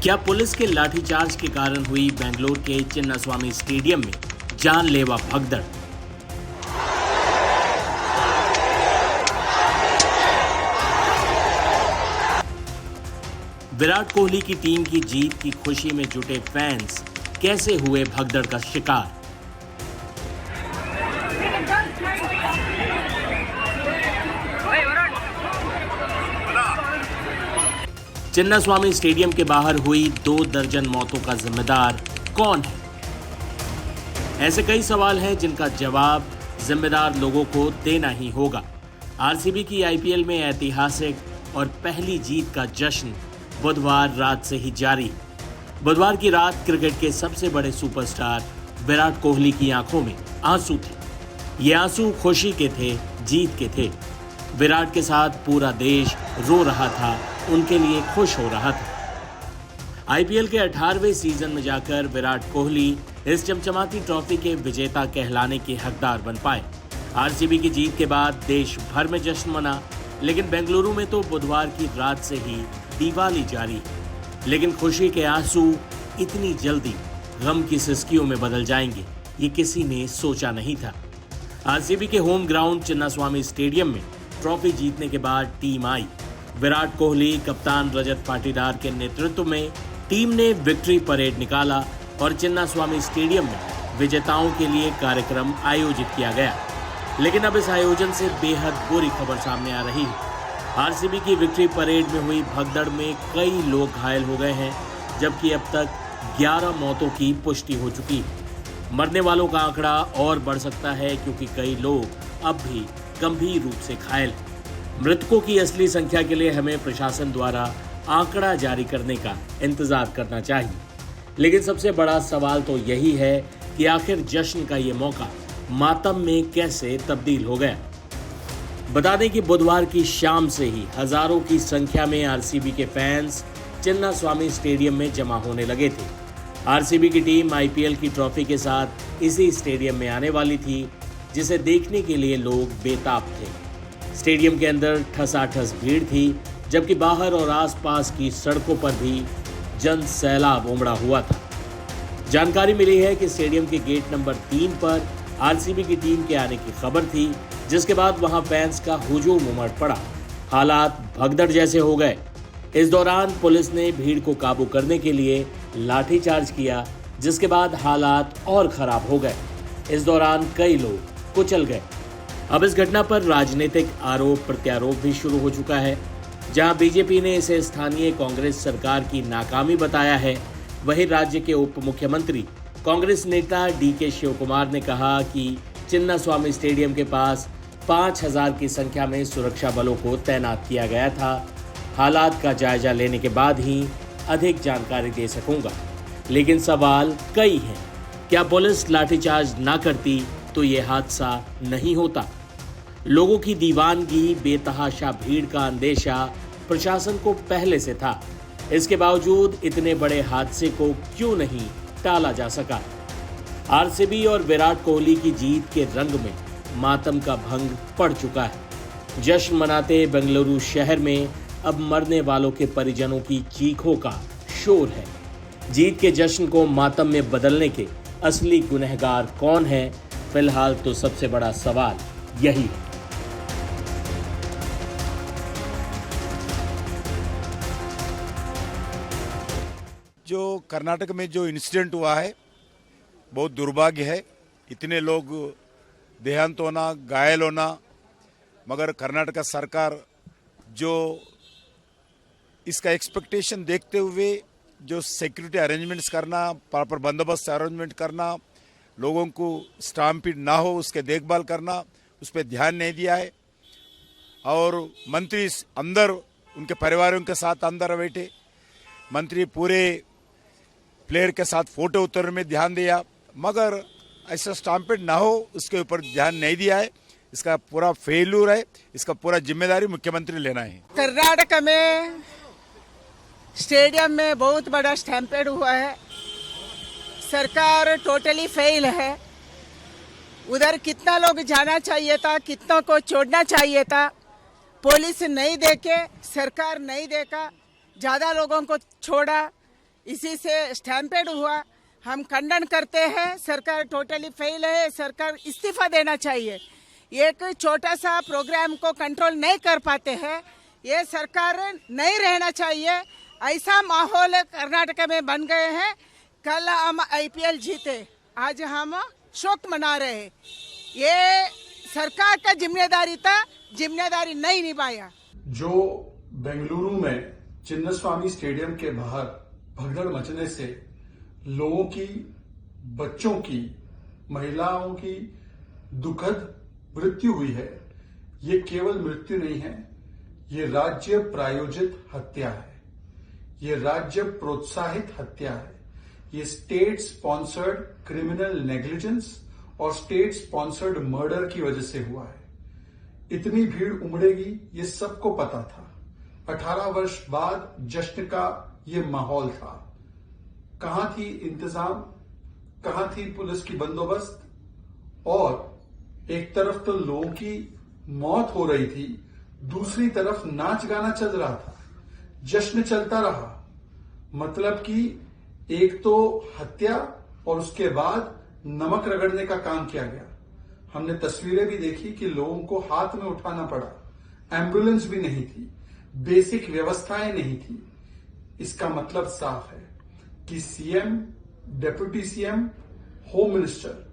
क्या पुलिस के लाठीचार्ज के कारण हुई बेंगलुरु के चिन्नास्वामी स्टेडियम में जानलेवा भगदड़? विराट कोहली की टीम की जीत की खुशी में जुटे फैंस कैसे हुए भगदड़ का शिकार? चिन्नास्वामी स्टेडियम के बाहर हुई 2 दर्जन मौतों का जिम्मेदार कौन है? ऐसे कई सवाल हैं जिनका जवाब जिम्मेदार लोगों को देना ही होगा। आरसीबी की आईपीएल में ऐतिहासिक और पहली जीत का जश्न बुधवार रात से ही जारी। बुधवार की रात क्रिकेट के सबसे बड़े सुपरस्टार विराट कोहली की आंखों में आंसू थे। ये आंसू खुशी के थे, जीत के थे। विराट के साथ पूरा देश रो रहा था, उनके लिए खुश हो रहा था। आईपीएल के 18वें सीजन में जाकर विराट कोहली इस चमचमाती ट्रॉफी के विजेता कहलाने के हकदार बन पाए। आरसीबी की जीत के बाद देश भर में जश्न मना, लेकिन बेंगलुरु में तो बुधवार की रात से ही दिवाली जारी। लेकिन खुशी के आंसू इतनी जल्दी गम की सिसकियों में बदल जाएंगे, ये किसी ने सोचा नहीं था। आरसीबी के होम ग्राउंड चिन्नास्वामी स्टेडियम में ट्रॉफी जीतने के बाद टीम आई। विराट कोहली, कप्तान रजत पाटीदार के नेतृत्व में टीम ने विक्ट्री परेड निकाला और चिन्नास्वामी स्टेडियम में विजेताओं के लिए कार्यक्रम आयोजित किया गया। लेकिन अब इस आयोजन से बेहद बुरी खबर सामने आ रही है। आरसीबी की विक्ट्री परेड में हुई भगदड़ में कई लोग घायल हो गए हैं, जबकि अब तक 11 मौतों की पुष्टि हो चुकी है। मरने वालों का आंकड़ा और बढ़ सकता है क्योंकि कई लोग अब भी गंभीर रूप से घायल हैं। मृतकों की असली संख्या के लिए हमें प्रशासन द्वारा आंकड़ा जारी करने का इंतजार करना चाहिए। लेकिन सबसे बड़ा सवाल तो यही है कि आखिर जश्न का ये मौका मातम में कैसे तब्दील हो गया। बता दें कि बुधवार की शाम से ही हजारों की संख्या में आरसीबी के फैंस चिन्नास्वामी स्टेडियम में जमा होने लगे थे। आरसीबी की टीम आईपीएल की ट्रॉफी के साथ इसी स्टेडियम में आने वाली थी, जिसे देखने के लिए लोग बेताब थे। स्टेडियम के अंदर ठसाठस भीड़ थी, जबकि बाहर और आसपास की सड़कों पर भी जन सैलाब उमड़ा हुआ था। जानकारी मिली है कि स्टेडियम के गेट नंबर 3 पर आरसीबी की टीम के आने की खबर थी, जिसके बाद वहां फैंस का हुजूम उमड़ पड़ा। हालात भगदड़ जैसे हो गए। इस दौरान पुलिस ने भीड़ को काबू करने के लिए लाठीचार्ज किया, जिसके बाद हालात और खराब हो गए। इस दौरान कई लोग कुचल गए। अब इस घटना पर राजनीतिक आरोप प्रत्यारोप भी शुरू हो चुका है। जहां बीजेपी ने इसे स्थानीय कांग्रेस सरकार की नाकामी बताया है, वहीं राज्य के उप मुख्यमंत्री कांग्रेस नेता डीके शिव कुमार ने कहा कि चिन्नास्वामी स्टेडियम के पास 5000 की संख्या में सुरक्षा बलों को तैनात किया गया था। हालात का जायजा लेने के बाद ही अधिक जानकारी दे सकूंगा। लेकिन सवाल कई हैं। क्या पुलिस लाठीचार्ज ना करती तो ये हादसा नहीं होता? लोगों की दीवानगी, बेतहाशा भीड़ का अंदेशा प्रशासन को पहले से था। इसके बावजूद इतने बड़े हादसे को क्यों नहीं टाला जा सका? आरसीबी और विराट कोहली की जीत के रंग में मातम का भंग पड़ चुका है। जश्न मनाते बेंगलुरु शहर में अब मरने वालों के परिजनों की चीखों का शोर है। जीत के जश्न को मातम में बदलने के असली गुनहगार कौन है? फिलहाल तो सबसे बड़ा सवाल यही है। जो कर्नाटक में जो इंसिडेंट हुआ है बहुत दुर्भाग्य है। इतने लोग देहांत होना, घायल होना, मगर कर्नाटक सरकार जो इसका एक्सपेक्टेशन देखते हुए जो सिक्योरिटी अरेंजमेंट्स करना, प्रॉपर बंदोबस्त अरेंजमेंट करना, लोगों को स्टैम्पीड ना हो उसके देखभाल करना, उस पर ध्यान नहीं दिया है। और मंत्री अंदर उनके परिवारों के साथ अंदर बैठे, मंत्री पूरे प्लेयर के साथ फोटो उतारने में ध्यान दिया, मगर ऐसा स्टैम्पेड ना हो उसके ऊपर ध्यान नहीं दिया है। इसका पूरा फेल्यूर है। इसका पूरा जिम्मेदारी मुख्यमंत्री लेना है। कर्नाटक में स्टेडियम में बहुत बड़ा स्टैम्पेड हुआ है। सरकार टोटली फेल है। उधर कितना लोग जाना चाहिए था, कितना को छोड़ना चाहिए था। पुलिस नहीं देखे, सरकार नहीं देखा, ज़्यादा लोगों को छोड़ा। इसी से स्टैम्पेड हुआ। हम खंडन करते हैं। सरकार टोटली फेल है। सरकार इस्तीफा देना चाहिए। एक छोटा सा प्रोग्राम को कंट्रोल नहीं कर पाते हैं। ये सरकार नहीं रहना चाहिए। ऐसा माहौल कर्नाटक में बन गए हैं। कल हम IPL जीते, आज हम शोक मना रहे हैं। ये सरकार का जिम्मेदारी था, जिम्मेदारी नहीं निभाया। जो बेंगलुरु में चिन्नस्वामी स्टेडियम के बाहर भगदड़ मचने से लोगों की, बच्चों की, महिलाओं की दुखद मृत्यु हुई है, ये केवल मृत्यु नहीं है, ये राज्य प्रायोजित हत्या है, ये राज्य प्रोत्साहित हत्या है, ये स्टेट स्पॉन्सर्ड क्रिमिनल नेग्लिजेंस और स्टेट स्पॉन्सर्ड मर्डर की वजह से हुआ है। इतनी भीड़ उमड़ेगी ये सबको पता था। 18 वर्ष बाद जश्न का ये माहौल था। कहां थी इंतजाम, कहां थी पुलिस की बंदोबस्त? और एक तरफ तो लोगों की मौत हो रही थी, दूसरी तरफ नाच गाना चल रहा था, जश्न चलता रहा। मतलब कि एक तो हत्या और उसके बाद नमक रगड़ने का काम किया गया। हमने तस्वीरें भी देखी कि लोगों को हाथ में उठाना पड़ा, एम्बुलेंस भी नहीं थी, बेसिक व्यवस्थाएं नहीं थी। इसका मतलब साफ है कि CM, deputy CM, home minister,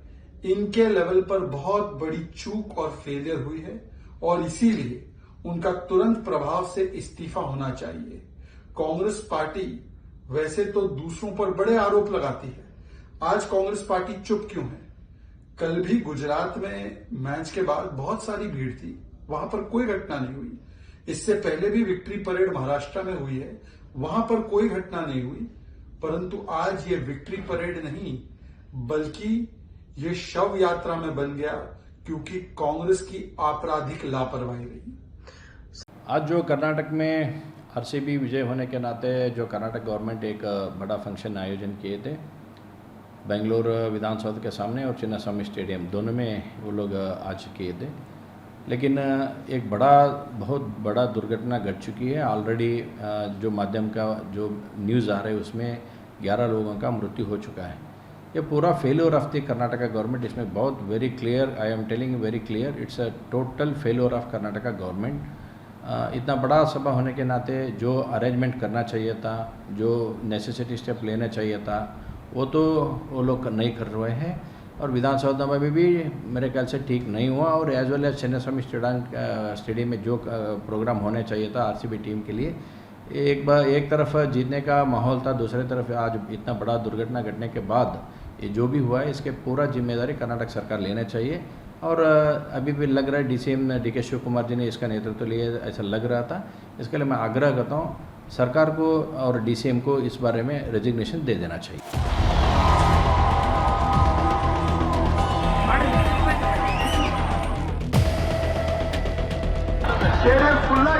इनके लेवल पर बहुत बड़ी चूक और फेलियर हुई है और इसीलिए उनका तुरंत प्रभाव से इस्तीफा होना चाहिए। कांग्रेस पार्टी वैसे तो दूसरों पर बड़े आरोप लगाती है, आज कांग्रेस पार्टी चुप क्यों है? कल भी गुजरात में मैच के बाद बहुत सारी भीड़ थी, वहां पर कोई घटना नहीं हुई। इससे पहले भी विक्ट्री परेड महाराष्ट्र में हुई है, वहां पर कोई घटना नहीं हुई। परंतु आज ये विक्ट्री परेड नहीं बल्कि ये शव यात्रा में बन गया, क्योंकि कांग्रेस की आपराधिक लापरवाही रही। आज जो कर्नाटक में RCB विजय होने के नाते जो कर्नाटक गवर्नमेंट एक बड़ा फंक्शन आयोजन किए थे बेंगलोर विधानसभा के सामने और चिन्नास्वामी स्टेडियम दोनों में वो लोग आज किए थे। लेकिन एक बहुत बड़ा दुर्घटना घट चुकी है। ऑलरेडी जो माध्यम का जो न्यूज़ आ रहा है उसमें 11 लोगों का मृत्यु हो चुका है। ये पूरा failure of the Karnataka government. इसमें बहुत very clear, I am telling very clear, it's a total failure of Karnataka government. इतना बड़ा सभा होने के नाते जो अरेंजमेंट करना चाहिए था, जो नेसेसिटी स्टेप लेना चाहिए था, वो लोग नहीं कर रहे हैं। और विधानसभा में भी मेरे ख्याल से ठीक नहीं हुआ। और as well as Chinnaswamy stadium में जो प्रोग्राम होने चाहिए था RCB टीम के लिए, एक तरफ जीतने का माहौल था, दूसरी तरफ आज इतना बड़ा दुर्घटना घटने के बाद ये जो भी हुआ है इसके पूरा जिम्मेदारी कर्नाटक सरकार लेना चाहिए। और अभी भी लग रहा है DCM DK शिव कुमार जी ने इसका नेतृत्व लिया, ऐसा लग रहा था। इसके लिए मैं आग्रह करता हूँ सरकार को और DCM को इस बारे में रेजिग्नेशन दे देना चाहिए। स्टेडियम खुला